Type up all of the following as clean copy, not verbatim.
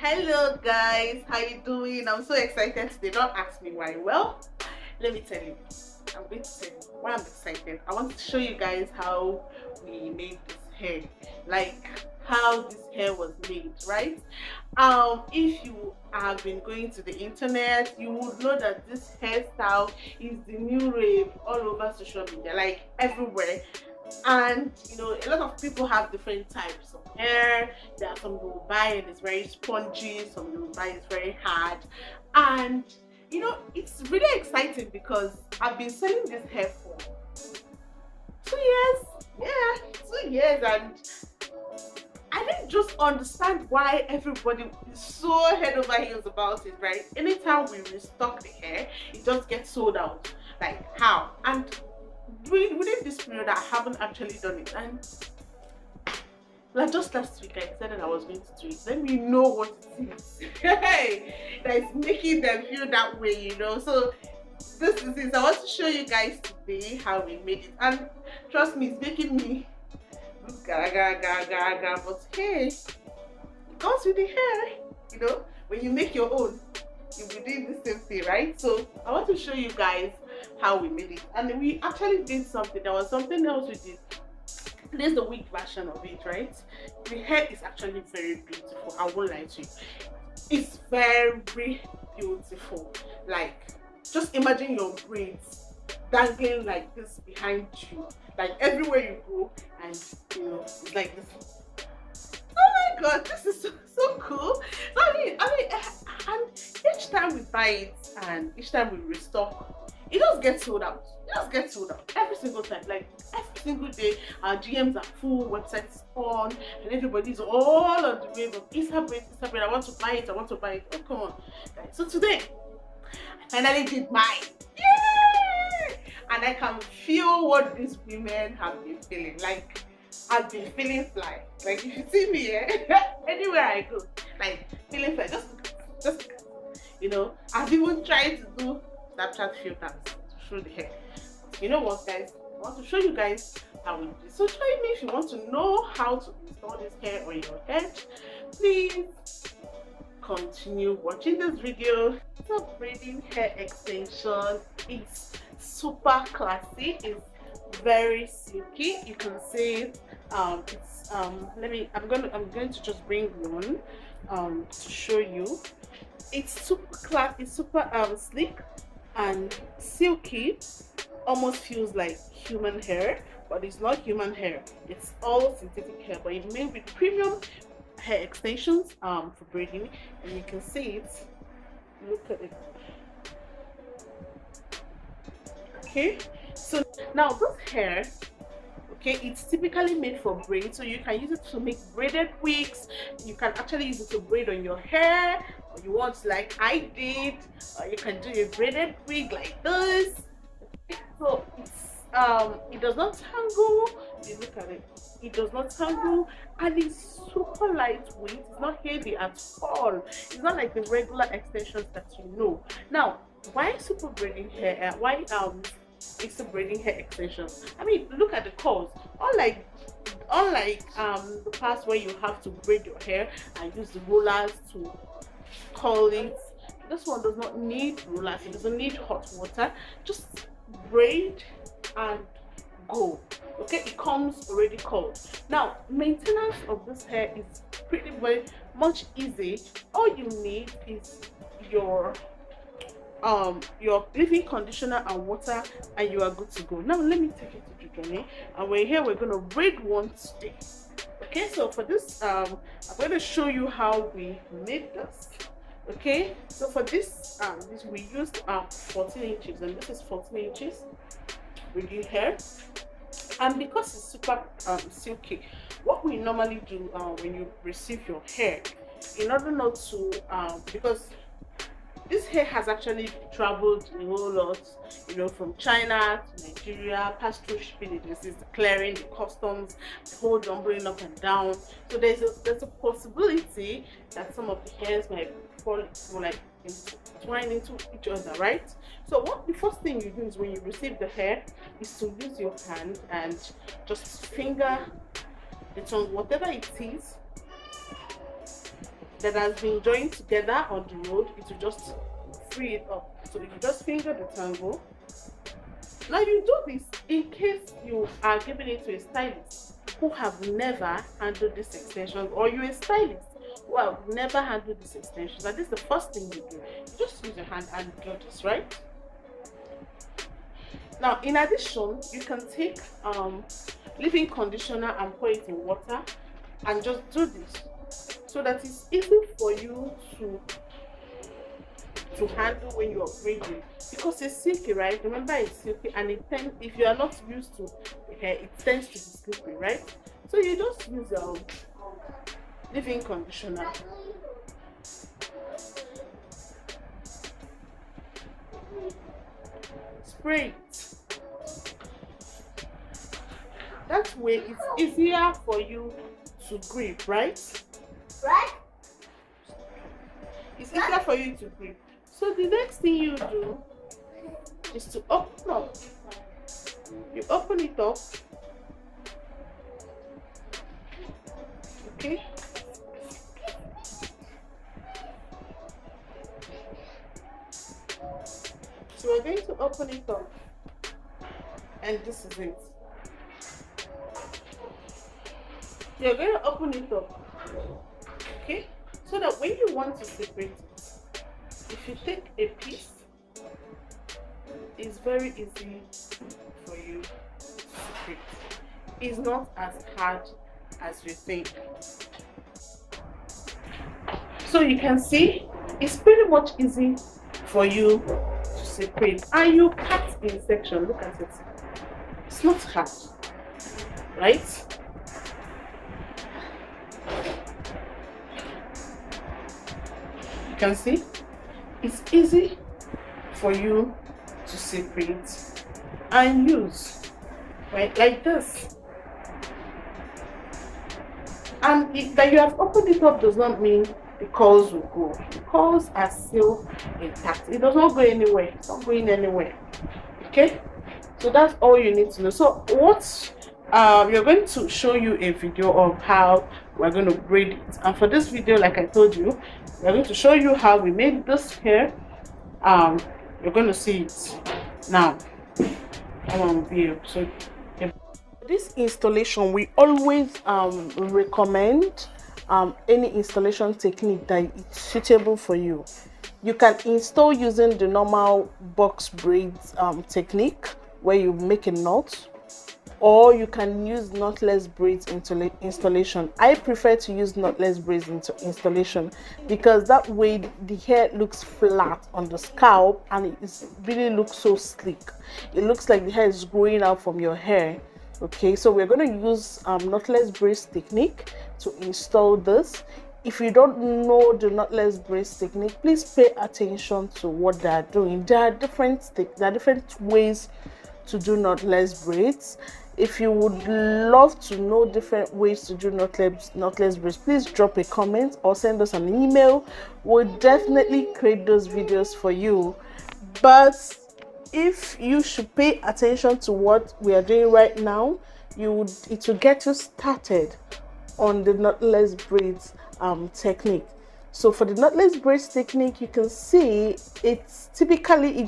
Hello guys, how you doing? I'm so excited today. Don't ask me why. Well, let me tell you. I'm going to tell you why I'm excited. I want to show you guys how we made this hair, like how this hair was made, right? If you have been going to the internet, you would know that this hairstyle is the new rave all over social media, like everywhere. And you know, a lot of people have different types of hair. There are some who will buy it, it's very spongy, some who will buy it's very hard. And you know, it's really exciting because I've been selling this hair for 2 years. Yeah, 2 years, and I didn't just understand why everybody is so head over heels about it, right? Anytime we restock the hair, it just gets sold out. Like how? And within this period, I haven't actually done it. And like just last week, I decided I was going to do it. Let me know what it is. Hey, that is making them feel that way, you know. So this is it. I want to show you guys today how we made it, and trust me, it's making me look gaga. But hey, it comes with the hair, you know. When you make your own, you'll be doing the same thing, right? So I want to show you guys how we made it, and we actually did something. There was something else we did. This is the wig version of it, right? The hair is actually very beautiful. I won't lie to you. It's very beautiful. Like, just imagine your braids dangling like this behind you, like everywhere you go, and you know, it's like this. Oh my god, this is so cool. So and each time we buy it and each time we restock, it just gets sold out. It just gets sold out every single time. Like every single day, our GMs are full, websites on, and everybody's all on the wave of Instagram. I want to buy it. I want to buy it. Oh come on, guys. So today, I finally did mine. Yay! And I can feel what these women have been feeling. Like, I've been feeling fly. Like if you see me anywhere I go, like feeling fly. Just you know, I've even tried to do Snapchat filters to show the hair. You know what, guys? I want to show you guys how we do it. So join me if you want to know how to install this hair on your head. Please continue watching this video. So braiding hair extension is super classy. It's very silky. You can see it's I'm going to just bring one to show you. It's super sleek and silky. Almost feels like human hair, but it's not human hair. It's all synthetic hair, but it's made with premium hair extensions for braiding, and you can see it. Look at it. Okay, so now this hair, okay, it's typically made for braids, so you can use it to make braided wigs. You can actually use it to braid on your hair, or you want, like I did, or you can do a braided wig like this. So it's it does not tangle. You look at it, it does not tangle, and it's super lightweight. It's not heavy at all. It's not like the regular extensions that you know. Now, why super braiding hair? Why it's a braiding hair extension? I mean, look at the curls. Unlike the past where you have to braid your hair and use the rollers to curl it, this one does not need rollers. It doesn't need hot water. Just braid and go. Okay, it comes already curled. Now, maintenance of this hair is pretty very much easy. All you need is your leave-in conditioner and water, and you are good to go. Now let me take you to the journey, and we're going to braid one today. Okay, so for this I'm going to show you how we made this. Okay, so for this we used 14 inches, and this is 14 inches braiding hair. And because it's super silky, what we normally do when you receive your hair, in order not to because this hair has actually traveled a whole lot, you know, from China to Nigeria, passed through shipping agencies, the clearing, the customs, the whole jumbling up and down. So there's a possibility that some of the hairs might fall like entwine into each other, right? So what the first thing you do is when you receive the hair is to use your hand and just finger it on whatever it is that has been joined together on the road, it will just free it up. So you just finger the tangle. Now you do this in case you are giving it to a stylist who have never handled this extension, or you're a stylist who have never handled this extension. And this is the first thing you do. You just use your hand and do this, right? Now, in addition, you can take leave-in conditioner and pour it in water and just do this, so that it's easy for you to handle when you are braiding, because it's silky, right? Remember, it's silky, and it tends, if you are not used to hair, it tends to be slippery, right? So you just use leave-in conditioner. Spray it. That way it's easier for you to grip, right? It's easier for you to grip. So the next thing you do is to open up. You open it up. Okay. So we're going to open it up, and this is it. You're going to open it up, okay, so that when you want to separate it, if you take a piece, it's very easy for you to separate. It's not as hard as you think. So you can see it's pretty much easy for you to separate, and you cut in section. Look at it. It's not hard, right? You can see it's easy for you to separate and use, right, like this. And that you have opened it up does not mean the curls will go. The curls are still intact. It does not go anywhere. It's not going anywhere. Okay, so that's all you need to know. So what we're going to show you a video of how we're going to braid it, and for this video, like I told you, we're going to show you how we made this hair. You're going to see it now. I want to be so. This installation, we always recommend any installation technique that is suitable for you. You can install using the normal box braids technique where you make a knot, or you can use knotless braids installation. I prefer to use knotless braids installation because that way the hair looks flat on the scalp and it really looks so sleek. It looks like the hair is growing out from your hair. Okay, so we're going to use knotless braids technique to install this. If you don't know the knotless braids technique, please pay attention to what they are doing. There are different ways to do knotless braids. If you would love to know different ways to do knotless braids, please drop a comment or send us an email. We'll definitely create those videos for you. But if you should pay attention to what we are doing right now, it will get you started on the knotless braids technique. So for the knotless braids technique, you can see it's typically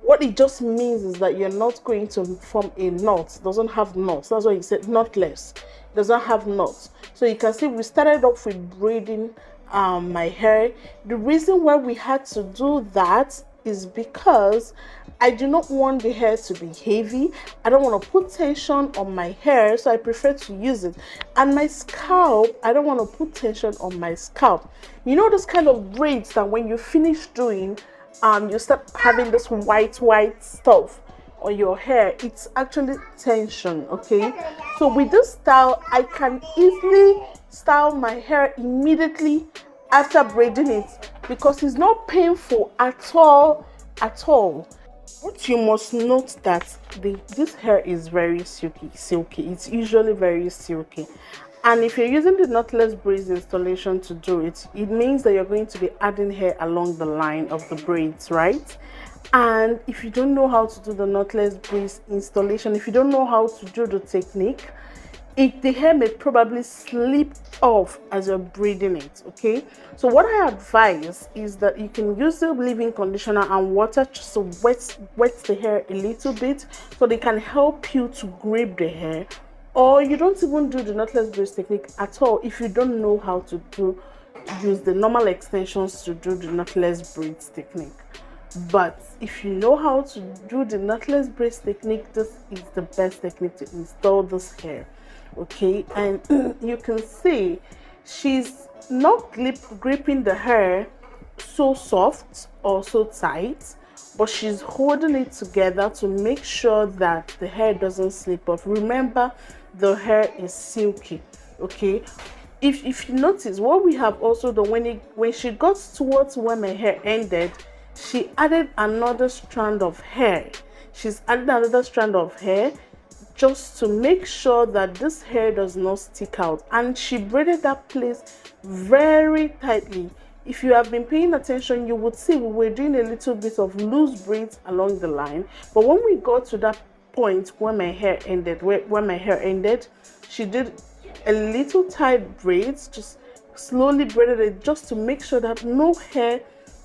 what it just means is that you're not going to form a knot. It doesn't have knots. That's why you said knotless. It doesn't have knots. So you can see we started off with braiding my hair. The reason why we had to do that is because I do not want the hair to be heavy. I don't want to put tension on my hair, so I prefer to use it. And my scalp, I don't want to put tension on my scalp. You know those kind of braids that when you finish doing, you start having this white stuff on your hair. It's actually tension. Okay, so with this style, I can easily style my hair immediately after braiding it because it's not painful at all. What you must note that this hair is very silky. It's usually very silky. And if you're using the knotless braids installation to do it, it means that you're going to be adding hair along the line of the braids, right? And if you don't know how to do the knotless braids installation, if you don't know how to do the technique, the hair may probably slip off as you're braiding it. Okay, so what I advise is that you can use the leave-in conditioner and water just to wet the hair a little bit, so they can help you to grip the hair. Or you don't even do the knotless braids technique at all if you don't know how to use the normal extensions to do the knotless braids technique. But if you know how to do the knotless braids technique, this is the best technique to install this hair. Okay, and you can see she's not gripping the hair so soft or so tight, but she's holding it together to make sure that the hair doesn't slip off. Remember, the hair is silky. Okay, if you notice, what we have also done, when she got towards where my hair ended, she added another strand of hair. She's added another strand of hair just to make sure that this hair does not stick out, and she braided that place very tightly. If you have been paying attention, you would see we were doing a little bit of loose braids along the line, but when we got to that point where my hair ended, she did a little tight braids, just slowly braided it just to make sure that no hair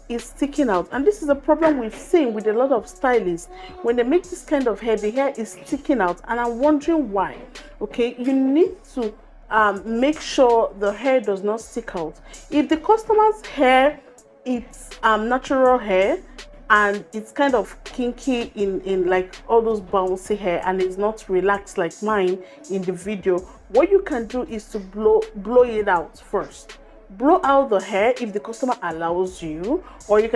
is sticking out. And this is a problem we've seen with a lot of stylists. When they make this kind of hair, the hair is sticking out, and I'm wondering why. Okay, you need to make sure the hair does not stick out. If the customer's hair, it's natural hair, and it's kind of kinky in like all those bouncy hair, and it's not relaxed like mine in the video, what you can do is to blow it out first. Blow out the hair if the customer allows you, or you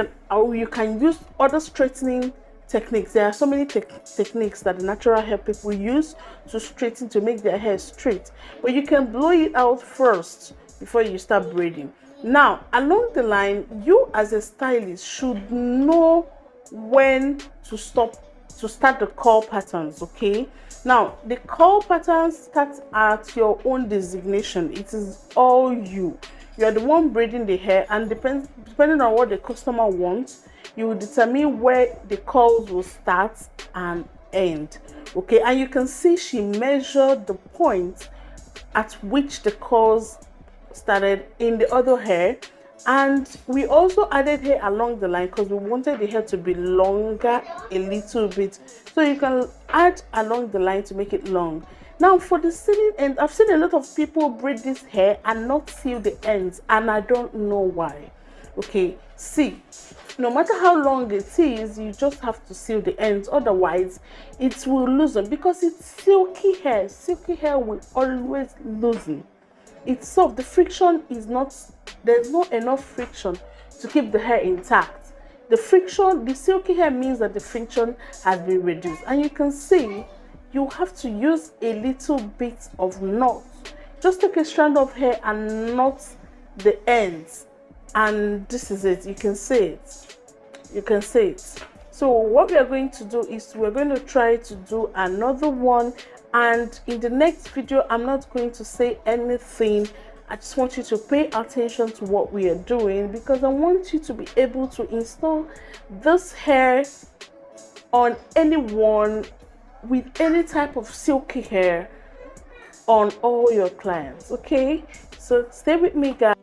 can use other straightening techniques. There are so many techniques that the natural hair people use to straighten, to make their hair straight, but you can blow it out first before you start braiding. Now, along the line, you as a stylist should know when to start the curl patterns. Okay, now the curl patterns start at your own designation. It is all you. You are the one braiding the hair, and depending on what the customer wants, you will determine where the curls will start and end. Okay, and you can see she measured the point at which the curls started in the other hair, and we also added hair along the line because we wanted the hair to be longer a little bit, so you can add along the line to make it long. Now for the sealing end, I've seen a lot of people braid this hair and not seal the ends, and I don't know why. Okay, see, no matter how long it is, you just have to seal the ends, otherwise it will loosen, because it's silky hair. Silky hair will always loosen. It's soft. The friction is not, there's not enough friction to keep the hair intact. The silky hair means that the friction has been reduced, and you can see you have to use a little bit of knot. Just take a strand of hair and knot the ends, and this is it. You can see it. You can see it. So what we are going to do is we're going to try to do another one, and in the next video I'm not going to say anything. I just want you to pay attention to what we are doing, because I want you to be able to install this hair on anyone with any type of silky hair, on all your clients. Okay, so stay with me, guys.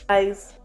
Guys,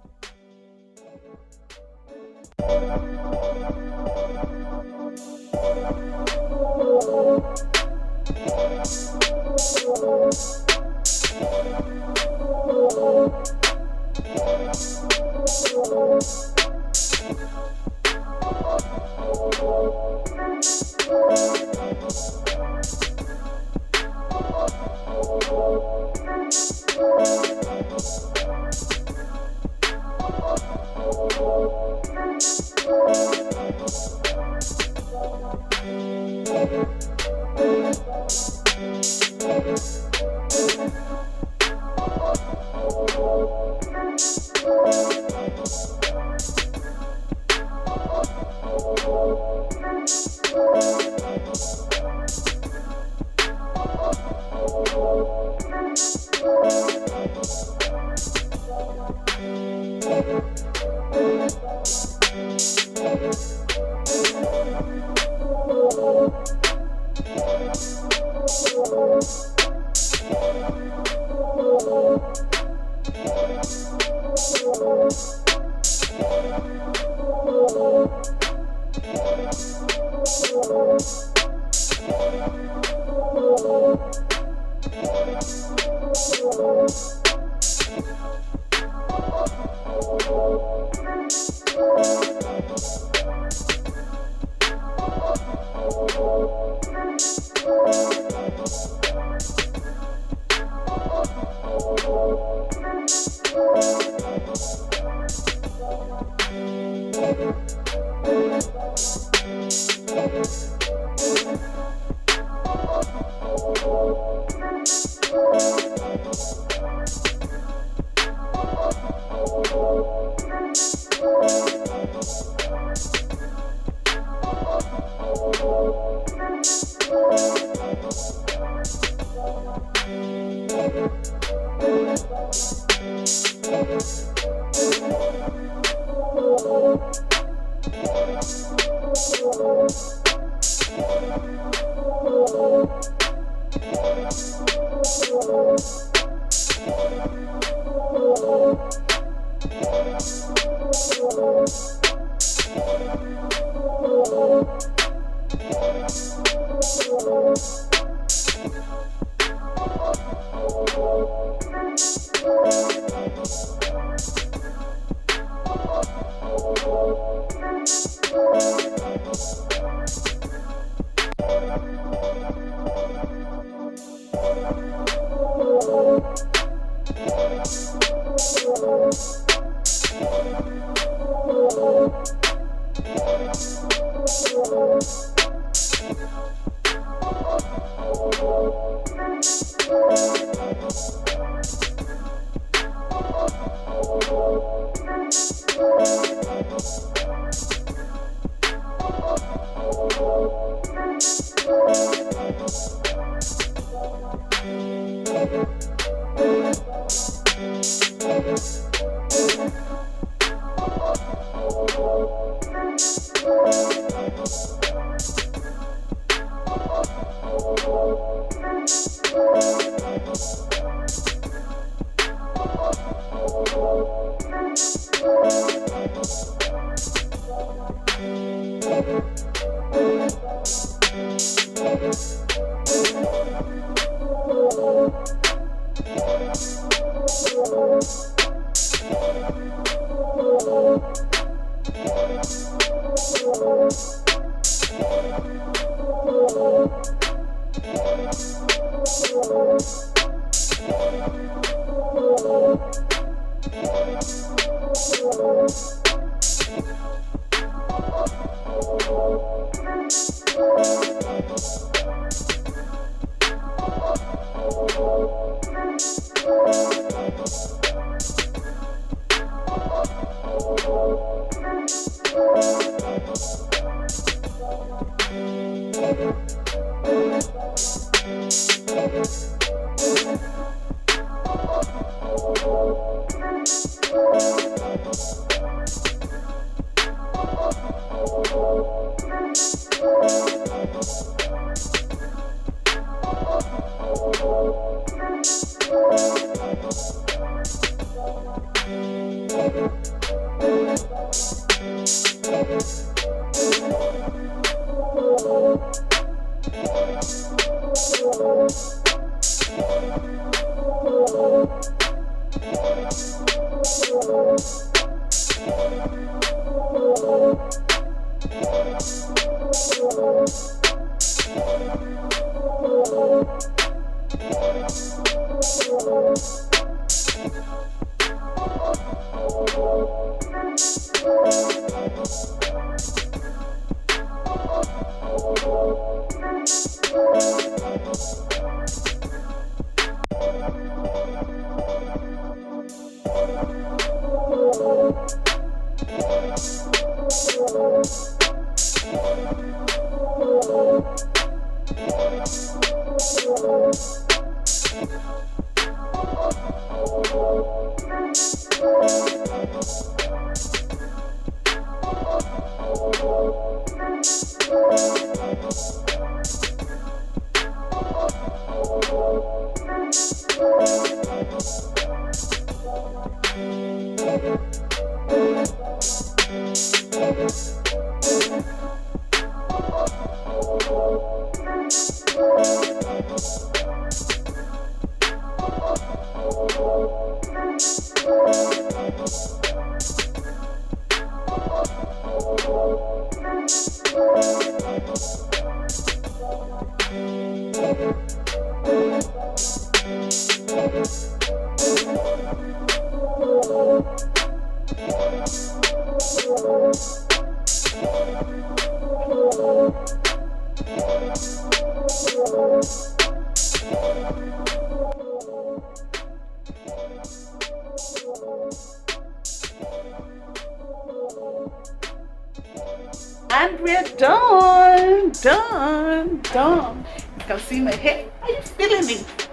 And we're done. Done. You can see my hair. Are you feeling it?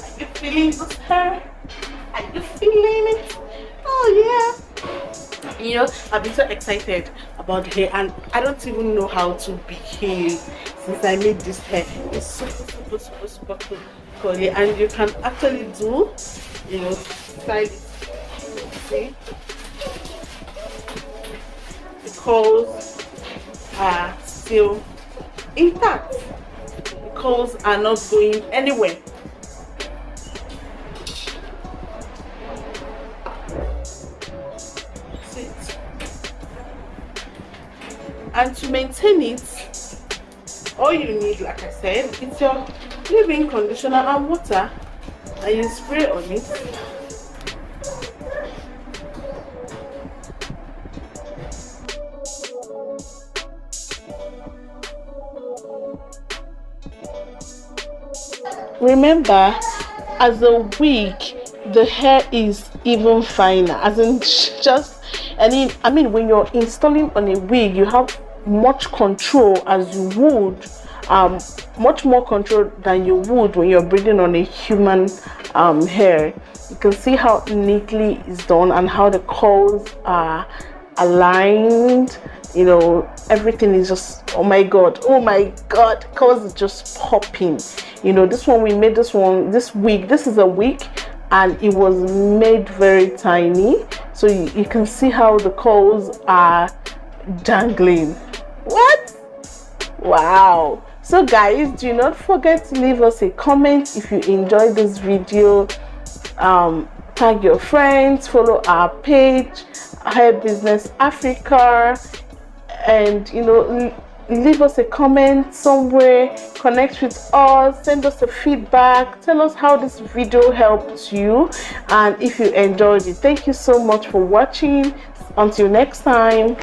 Are you feeling this hair? Are you feeling it? Oh yeah. You know, I've been so excited about the hair, and I don't even know how to behave since I made this hair. It's super curly, and you can actually do, you know, style it. See, the curls are still intact. The curls are not going anywhere. And to maintain it, all you need, like I said, is your leave-in conditioner and water, and you spray on it. Remember, as a wig, the hair is even finer, as in just, I mean when you're installing on a wig, you have much control as you would, much more control than you would when you're braiding on a human hair. You can see how neatly it's done and how the curls are aligned. You know, everything is just, oh my god, curls is just popping. You know, this one, we made this wig, this is a wig, and it was made very tiny, so you can see how the curls are dangling. What? Wow. So guys, do not forget to leave us a comment if you enjoyed this video. Tag your friends, follow our page, Hair Business Africa, and you know, leave us a comment somewhere, connect with us, send us a feedback, tell us how this video helped you and if you enjoyed it. Thank you so much for watching. Until next time.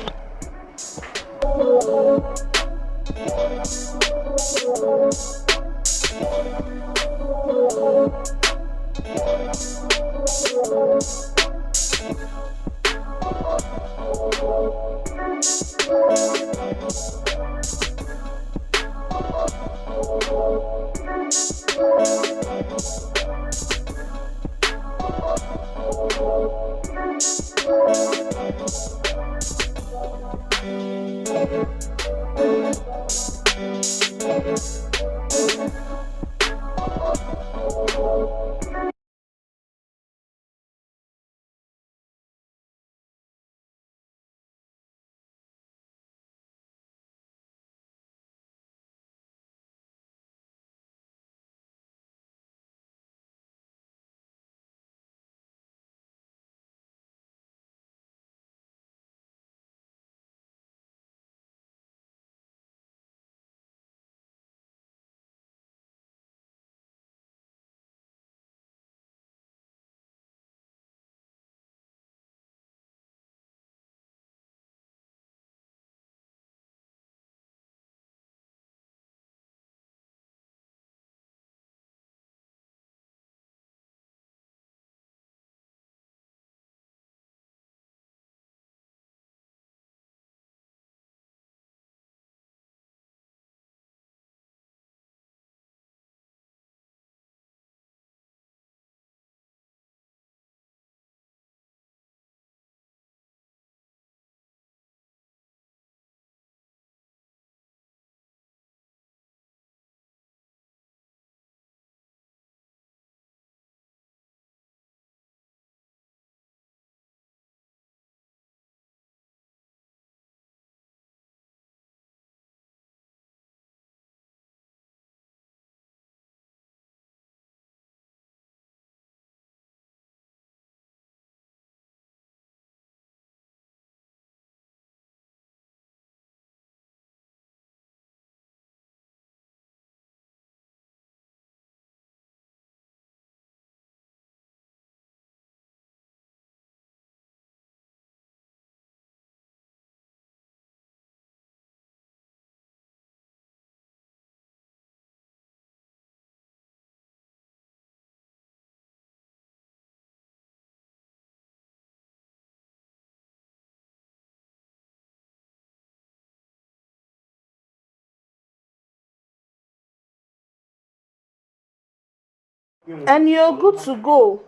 and you're good to go.